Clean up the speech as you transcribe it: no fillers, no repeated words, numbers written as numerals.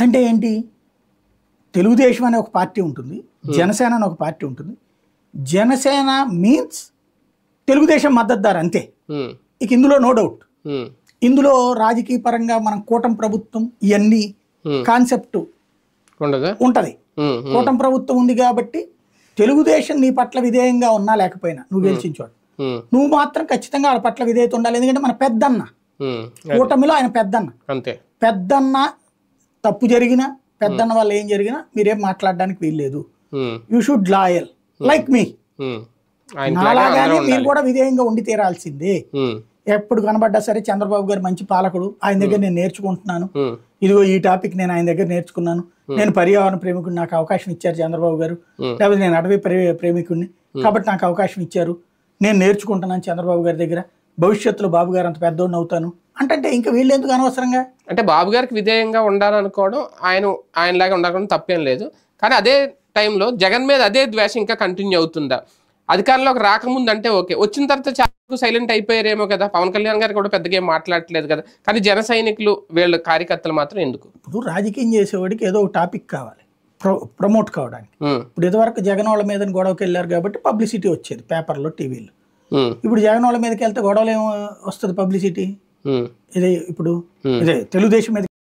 అంటే ఏంటి, తెలుగుదేశం అనే ఒక పార్టీ ఉంటుంది, జనసేన అనే ఒక పార్టీ ఉంటుంది. జనసేన మీన్స్ తెలుగుదేశం మద్దతుదారు అంతే. ఇక ఇందులో నో డౌట్. ఇందులో రాజకీయ పరంగా మనం కూటమి ప్రభుత్వం ఇవన్నీ కాన్సెప్ట్ ఉంటది. కూటమి ప్రభుత్వం ఉంది కాబట్టి తెలుగుదేశం నీ పట్ల విధేయంగా ఉన్నా లేకపోయినా నువ్వు గెలిచిన చోట నువ్వు మాత్రం ఖచ్చితంగా వాళ్ళ పట్ల విధేయత ఉండాలి. ఎందుకంటే మన పెద్దన్న కూటమిలో ఆయన పెద్దన్న. పెద్దన్న తప్పు జరిగినా పెద్దన్న వల్ల ఏం జరిగినా మీరేం మాట్లాడడానికి వీల్లేదు. యూ షుడ్ లాయల్ లైక్ మీ. నాలాగానే మీరు కూడా విధేయంగా ఉండి తీరాల్సిందే. ఎప్పుడు కనబడ్డా సరే చంద్రబాబు గారు మంచి పాలకుడు, ఆయన దగ్గర నేను నేర్చుకుంటున్నాను, ఇదిగో ఈ టాపిక్ నేను ఆయన దగ్గర నేర్చుకున్నాను, నేను పర్యావరణ ప్రేమికుడు, నాకు అవకాశం ఇచ్చారు చంద్రబాబు గారు, లేకపోతే నేను అటవీ ప్రేమికుడిని కాబట్టి నాకు అవకాశం ఇచ్చారు, నేను నేర్చుకుంటున్నాను చంద్రబాబు గారి దగ్గర, భవిష్యత్తులో బాబు గారు అంత పెద్దోడిని అవుతాను అంటే ఇంకా వీళ్ళు ఎందుకు అనవసరంగా. అంటే బాబు గారికి విధేయంగా ఉండాలనుకోవడం, ఆయనలాగా ఉండాలనుకోవడం తప్పేం లేదు. కానీ అదే టైంలో జగన్ మీద అదే ద్వేషం ఇంకా కంటిన్యూ అవుతుందా? అధికారంలోకి రాకముందు అంటే ఓకే, వచ్చిన తర్వాత చాలా సైలెంట్ అయిపోయారేమో కదా. పవన్ కళ్యాణ్ గారు కూడా పెద్దగా ఏం మాట్లాడట్లేదు కదా. కానీ జన సైనికులు వీళ్ళ కార్యకర్తలు మాత్రం ఎందుకు? ఇప్పుడు రాజకీయం చేసేవాడికి ఏదో ఒక టాపిక్ కావాలి ప్రమోట్ కావడానికి. ఇప్పుడు ఇదివరకు జగన్ వాళ్ళ మీద గొడవకి వెళ్ళారు కాబట్టి పబ్లిసిటీ వచ్చేది పేపర్లో, టీవీలో. ఇప్పుడు జగన్ వాళ్ళ మీదకి వెళ్తే గొడవలు ఏమో వస్తుంది పబ్లిసిటీ. ఇదే ఇప్పుడు ఇదే తెలుగుదేశం మీద